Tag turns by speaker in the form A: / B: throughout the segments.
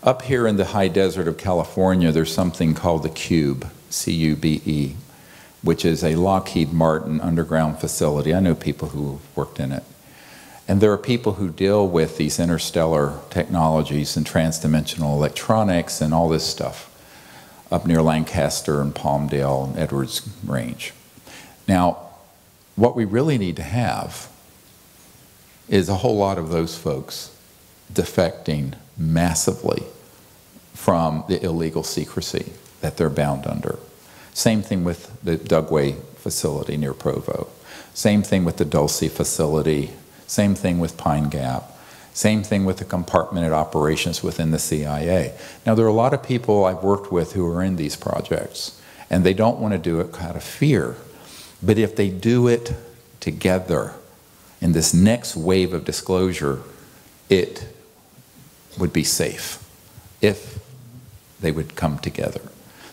A: Up here in the high desert of California, there's something called the Cube, C-U-B-E, which is a Lockheed Martin underground facility. I know people who worked in it. And there are people who deal with these interstellar technologies and transdimensional electronics and all this stuff up near Lancaster and Palmdale and Edwards Range. Now, what we really need to have is a whole lot of those folks defecting massively from the illegal secrecy that they're bound under. Same thing with the Dugway facility near Provo. Same thing with the Dulce facility. Same thing with Pine Gap. Same thing with the compartmented operations within the CIA. Now, there are a lot of people I've worked with who are in these projects, and they don't want to do it out of fear. But if they do it together in this next wave of disclosure, it would be safe if they would come together.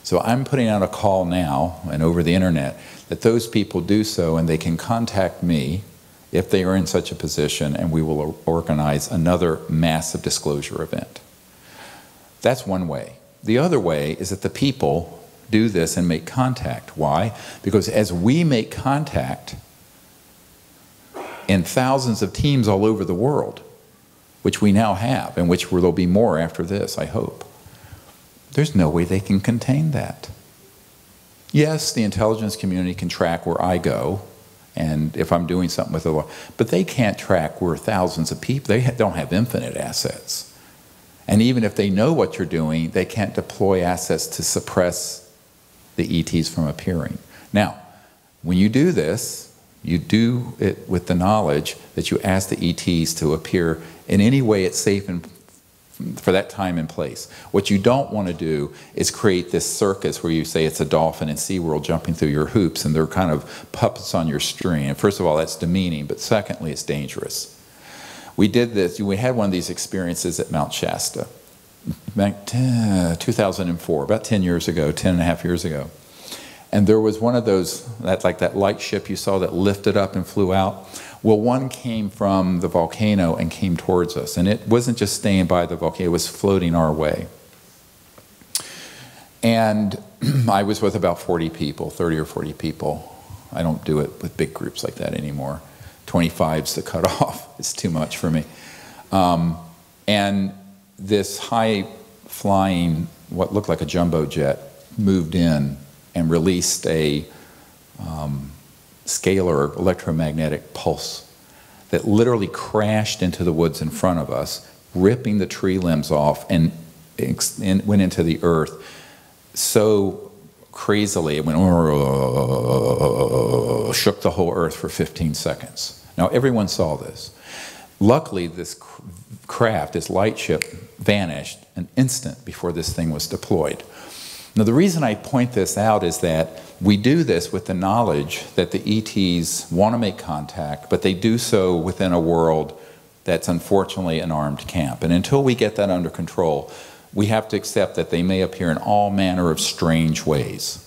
A: So I'm putting out a call now and over the internet that those people do so, and they can contact me if they are in such a position, and we will organize another massive disclosure event. That's one way. The other way is that the people do this and make contact. Why? Because as we make contact in thousands of teams all over the world, which we now have, and which there'll be more after this, I hope, there's no way they can contain that. Yes, the intelligence community can track where I go, and if I'm doing something with the law, but they can't track where thousands of people, they don't have infinite assets. And even if they know what you're doing, they can't deploy assets to suppress the ETs from appearing. Now, when you do this, you do it with the knowledge that you ask the ETs to appear in any way it's safe and for that time and place. What you don't want to do is create this circus where you say it's a dolphin in SeaWorld jumping through your hoops and they're kind of puppets on your string. And first of all, that's demeaning, but secondly, it's dangerous. We did this, we had one of these experiences at Mount Shasta back 2004, about 10 years ago, 10 and a half years ago. And there was one of those, like that light ship you saw that lifted up and flew out. Well, one came from the volcano and came towards us. And it wasn't just staying by the volcano, it was floating our way. And I was with about 40 people, 30 or 40 people. I don't do it with big groups like that anymore. 25's the cutoff. It's too much for me. And this high-flying, what looked like a jumbo jet, moved in and released a scalar electromagnetic pulse that literally crashed into the woods in front of us, ripping the tree limbs off and went into the earth so crazily. It went, shook the whole earth for 15 seconds. Now, everyone saw this. Luckily, this craft, this light ship, vanished an instant before this thing was deployed. Now, the reason I point this out is that we do this with the knowledge that the ETs want to make contact, but they do so within a world that's unfortunately an armed camp. And until we get that under control, we have to accept that they may appear in all manner of strange ways.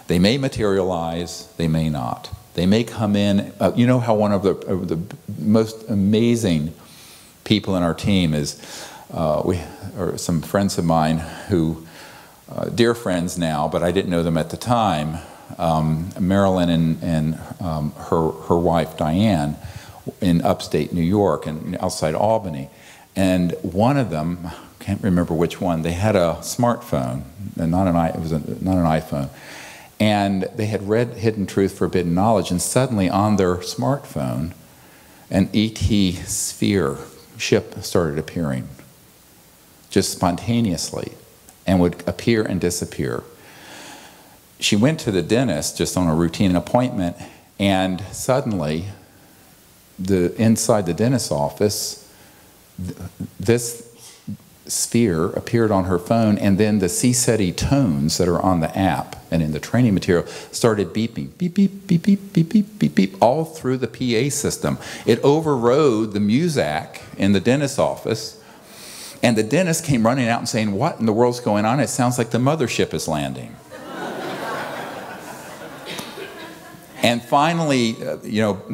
A: They may materialize, they may not. They may come in, you know how one of the most amazing people in our team is, or some friends of mine who, dear friends now, but I didn't know them at the time, Marilyn and her wife Diane in upstate New York and outside Albany. And one of them, I can't remember which one, they had a smartphone, and not an iPhone. And they had read Hidden Truth, Forbidden Knowledge, and suddenly on their smartphone, an ET sphere ship started appearing, just spontaneously, and would appear and disappear. She went to the dentist just on a routine appointment, and suddenly, inside the dentist's office, this sphere appeared on her phone, and then the CSETI tones that are on the app and in the training material started beeping, beep, beep, beep, beep, beep, beep, beep, beep, all through the PA system. It overrode the Muzak in the dentist's office, and the dentist came running out and saying, "What in the world's going on? It sounds like the mothership is landing." And finally,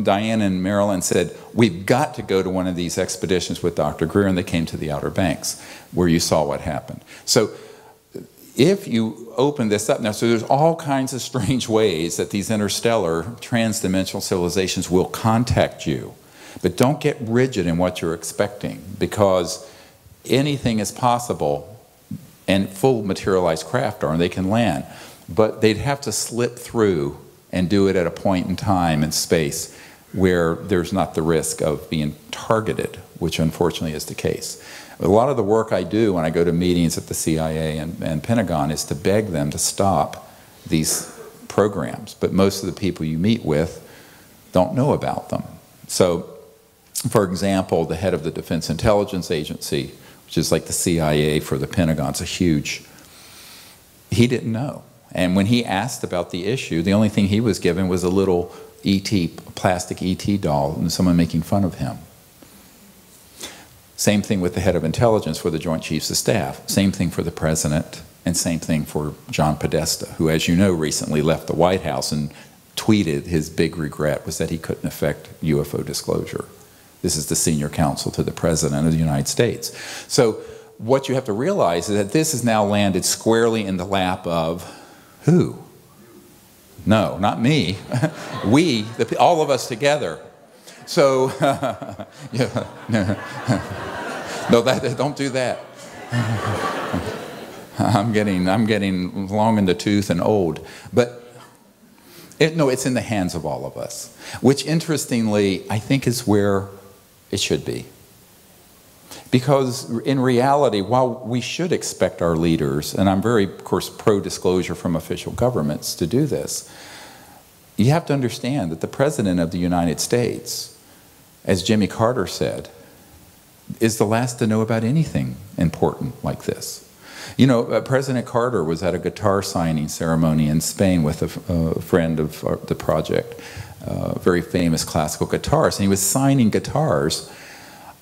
A: Diane and Marilyn said, we've got to go to one of these expeditions with Dr. Greer, and they came to the Outer Banks, where you saw what happened. So if you open this up now, so there's all kinds of strange ways that these interstellar transdimensional civilizations will contact you. But don't get rigid in what you're expecting, because anything is possible, and full materialized craft are, and they can land. But they'd have to slip through and do it at a point in time and space where there's not the risk of being targeted, which unfortunately is the case. A lot of the work I do when I go to meetings at the CIA and Pentagon is to beg them to stop these programs, but most of the people you meet with don't know about them. So, for example, the head of the Defense Intelligence Agency, which is like the CIA for the Pentagon, it's a huge, he didn't know. And when he asked about the issue, the only thing he was given was a little plastic ET doll, and someone making fun of him. Same thing with the head of intelligence for the Joint Chiefs of Staff. Same thing for the president, and same thing for John Podesta, who, as you know, recently left the White House and tweeted his big regret was that he couldn't affect UFO disclosure. This is the senior counsel to the President of the United States. So what you have to realize is that this has now landed squarely in the lap of who? No, not me. We, all of us together. So, yeah, no, don't do that. I'm getting long in the tooth and old. But no, it's in the hands of all of us, which interestingly, I think is where it should be. Because in reality, while we should expect our leaders, and I'm very, of course, pro-disclosure from official governments to do this, you have to understand that the President of the United States, as Jimmy Carter said, is the last to know about anything important like this. You know, President Carter was at a guitar signing ceremony in Spain with a friend of the project, a very famous classical guitarist, and he was signing guitars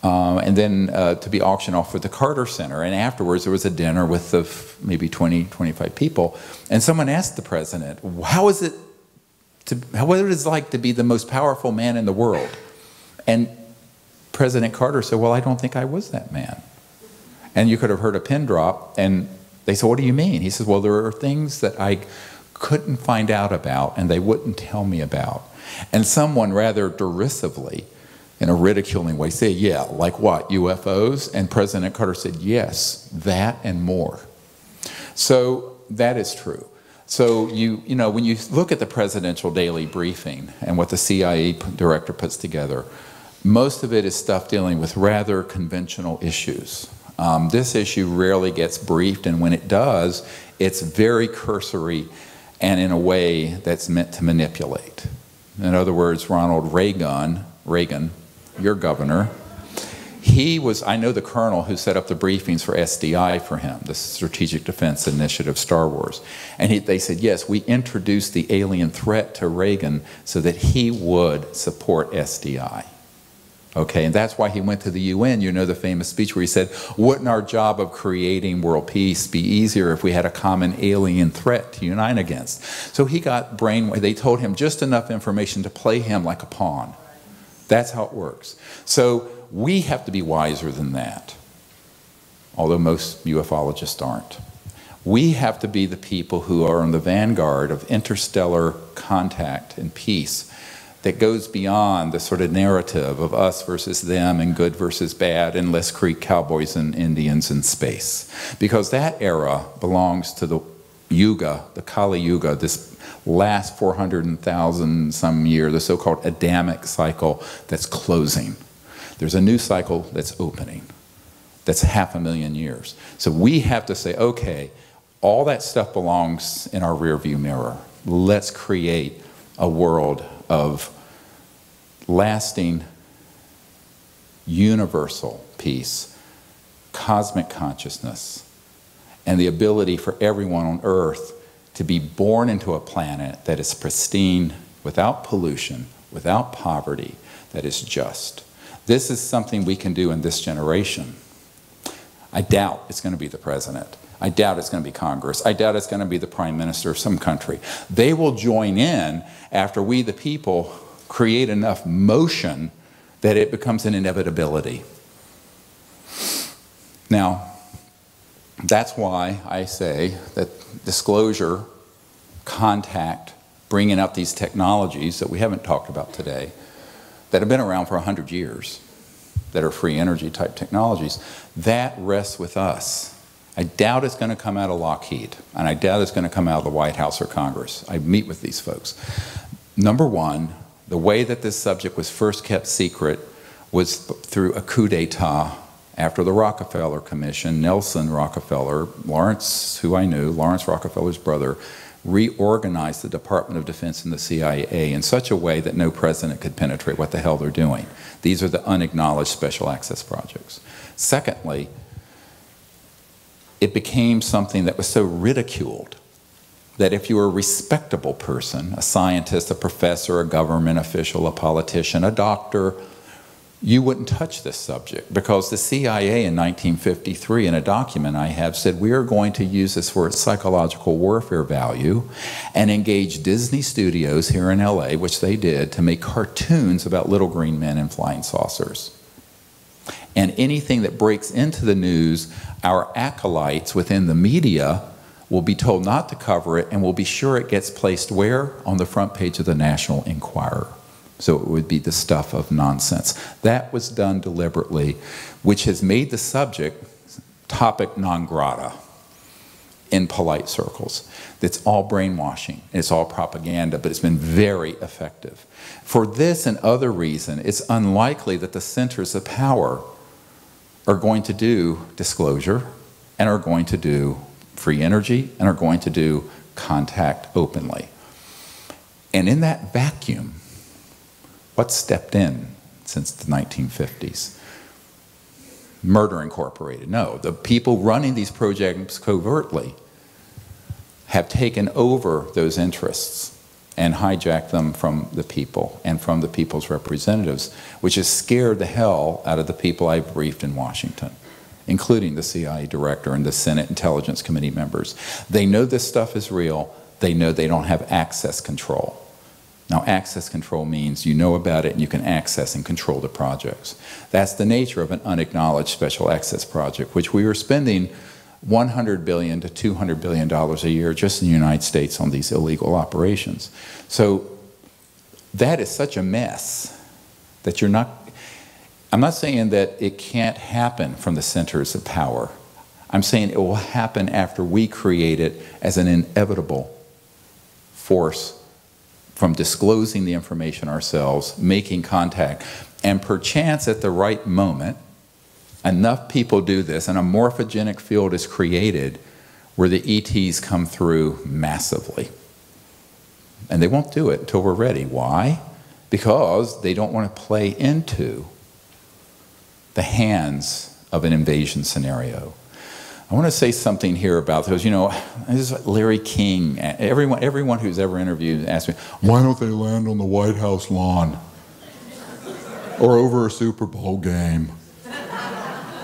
A: and then to be auctioned off at the Carter Center. And afterwards there was a dinner with maybe 20, 25 people, and someone asked the president, what is it like to be the most powerful man in the world? And President Carter said, well, I don't think I was that man. And you could have heard a pin drop, and they said, what do you mean? He says, well, there are things that I couldn't find out about and they wouldn't tell me about. And someone rather derisively, in a ridiculing way, say, yeah, like what, UFOs? And President Carter said, yes, that and more. So that is true. So you know, when you look at the presidential daily briefing and what the CIA director puts together, most of it is stuff dealing with rather conventional issues. This issue rarely gets briefed, and when it does, it's very cursory and in a way that's meant to manipulate. In other words, Ronald Reagan, your governor, he was, I know the colonel who set up the briefings for SDI for him, the Strategic Defense Initiative, Star Wars. And they said, yes, we introduced the alien threat to Reagan so that he would support SDI. Okay, and that's why he went to the UN. You know the famous speech where he said, wouldn't our job of creating world peace be easier if we had a common alien threat to unite against? So he got brainwashed. They told him just enough information to play him like a pawn. That's how it works. So we have to be wiser than that, although most ufologists aren't. We have to be the people who are in the vanguard of interstellar contact and peace that goes beyond the sort of narrative of us versus them and good versus bad and Let's Creek cowboys and Indians in space. Because that era belongs to the Yuga, the Kali Yuga, this last 400,000 some year, the so-called Adamic cycle that's closing. There's a new cycle that's opening. That's 500,000 years. So we have to say, okay, all that stuff belongs in our rearview mirror. Let's create a world of lasting, universal peace, cosmic consciousness, and the ability for everyone on Earth to be born into a planet that is pristine, without pollution, without poverty, that is just. This is something we can do in this generation. I doubt it's going to be the president. I doubt it's going to be Congress. I doubt it's going to be the Prime Minister of some country. They will join in after we, the people, create enough motion that it becomes an inevitability. Now, that's why I say that disclosure, contact, bringing up these technologies that we haven't talked about today, that have been around for 100 years, that are free energy type technologies, that rests with us. I doubt it's going to come out of Lockheed, and I doubt it's going to come out of the White House or Congress. I meet with these folks. Number one, the way that this subject was first kept secret was through a coup d'etat after the Rockefeller Commission. Nelson Rockefeller, Lawrence, who I knew, Lawrence Rockefeller's brother, reorganized the Department of Defense and the CIA in such a way that no president could penetrate what the hell they're doing. These are the unacknowledged special access projects. Secondly, it became something that was so ridiculed that if you were a respectable person, a scientist, a professor, a government official, a politician, a doctor, you wouldn't touch this subject, because the CIA in 1953, in a document I have, said we are going to use this for its psychological warfare value and engage Disney Studios here in LA, which they did, to make cartoons about little green men and flying saucers. And anything that breaks into the news, our acolytes within the media will be told not to cover it, and will be sure it gets placed where? On the front page of the National Enquirer. So it would be the stuff of nonsense. That was done deliberately, which has made the subject topic non grata in polite circles. It's all brainwashing, it's all propaganda, but it's been very effective. For this and other reasons, it's unlikely that the centers of power are going to do disclosure, and are going to do free energy, and are going to do contact openly. And in that vacuum, what stepped in since the 1950s? Murder Incorporated. No, the people running these projects covertly have taken over those interests and hijacked them from the people and from the people's representatives, which has scared the hell out of the people I've briefed in Washington, including the CIA director and the Senate Intelligence Committee members. They know this stuff is real. They know they don't have access control. Now, access control means you know about it and you can access and control the projects. That's the nature of an unacknowledged special access project, which we are spending $100 billion to $200 billion a year just in the United States on these illegal operations. So that is such a mess that you're not, I'm not saying that it can't happen from the centers of power. I'm saying it will happen after we create it as an inevitable force from disclosing the information ourselves, making contact, and perchance at the right moment, enough people do this, and a morphogenic field is created where the ETs come through massively. And they won't do it until we're ready. Why? Because they don't want to play into the hands of an invasion scenario. I want to say something here about those. You know, this is Larry King. Everyone who's ever interviewed asks me, why don't they land on the White House lawn or over a Super Bowl game?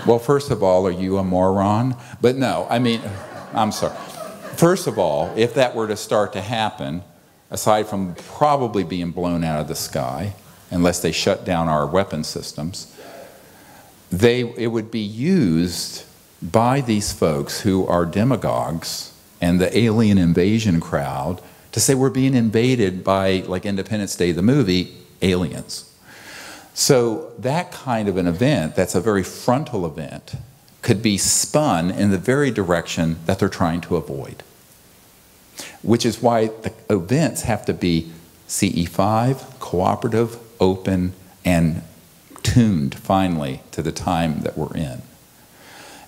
A: Well, first of all, are you a moron? But no, I mean, I'm sorry. First of all, if that were to start to happen, aside from probably being blown out of the sky, unless they shut down our weapon systems, it would be used by these folks who are demagogues and the alien invasion crowd to say we're being invaded by, like Independence Day, the movie, aliens. So that kind of an event, that's a very frontal event, could be spun in the very direction that they're trying to avoid. Which is why the events have to be CE5, cooperative, open, and tuned finally to the time that we're in.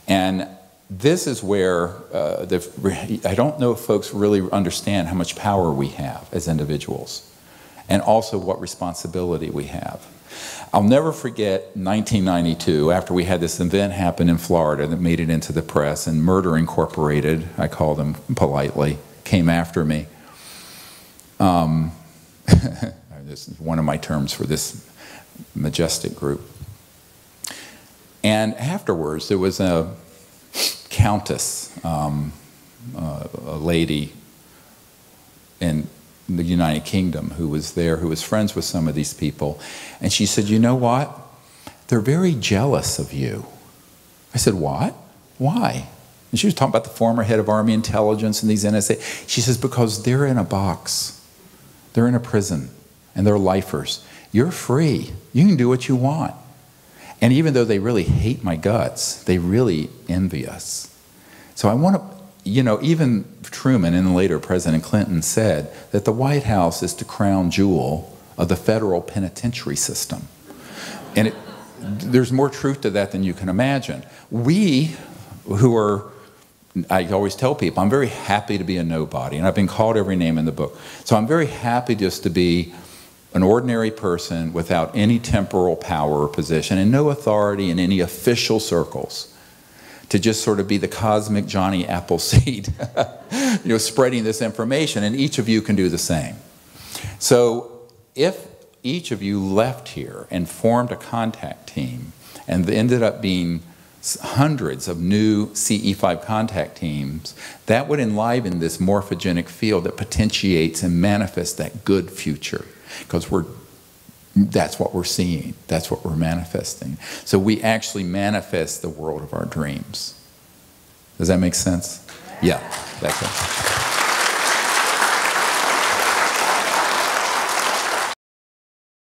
A: And this is where I don't know if folks really understand how much power we have as individuals, and also what responsibility we have. I'll never forget 1992, after we had this event happen in Florida that made it into the press, and Murder Incorporated, I call them politely, came after me. This is one of my terms for this majestic group. And afterwards, there was a countess, a lady in the United Kingdom who was there, who was friends with some of these people. And she said, you know what? They're very jealous of you. I said, what? Why? And she was talking about the former head of Army Intelligence and these NSA. She says, because they're in a box. They're in a prison, and they're lifers. You're free. You can do what you want. And even though they really hate my guts, they really envy us. So I want to, you know, even Truman and later President Clinton said that the White House is the crown jewel of the federal penitentiary system. And there's more truth to that than you can imagine. We, who are, I always tell people, I'm very happy to be a nobody, and I've been called every name in the book. So I'm very happy just to be an ordinary person without any temporal power or position and no authority in any official circles, to just sort of be the cosmic Johnny Appleseed, you know, spreading this information, and each of you can do the same. So if each of you left here and formed a contact team, and ended up being hundreds of new CE5 contact teams, that would enliven this morphogenic field that potentiates and manifests that good future. Because that's what we're seeing. That's what we're manifesting. So we actually manifest the world of our dreams. Does that make sense? Yeah, that's it.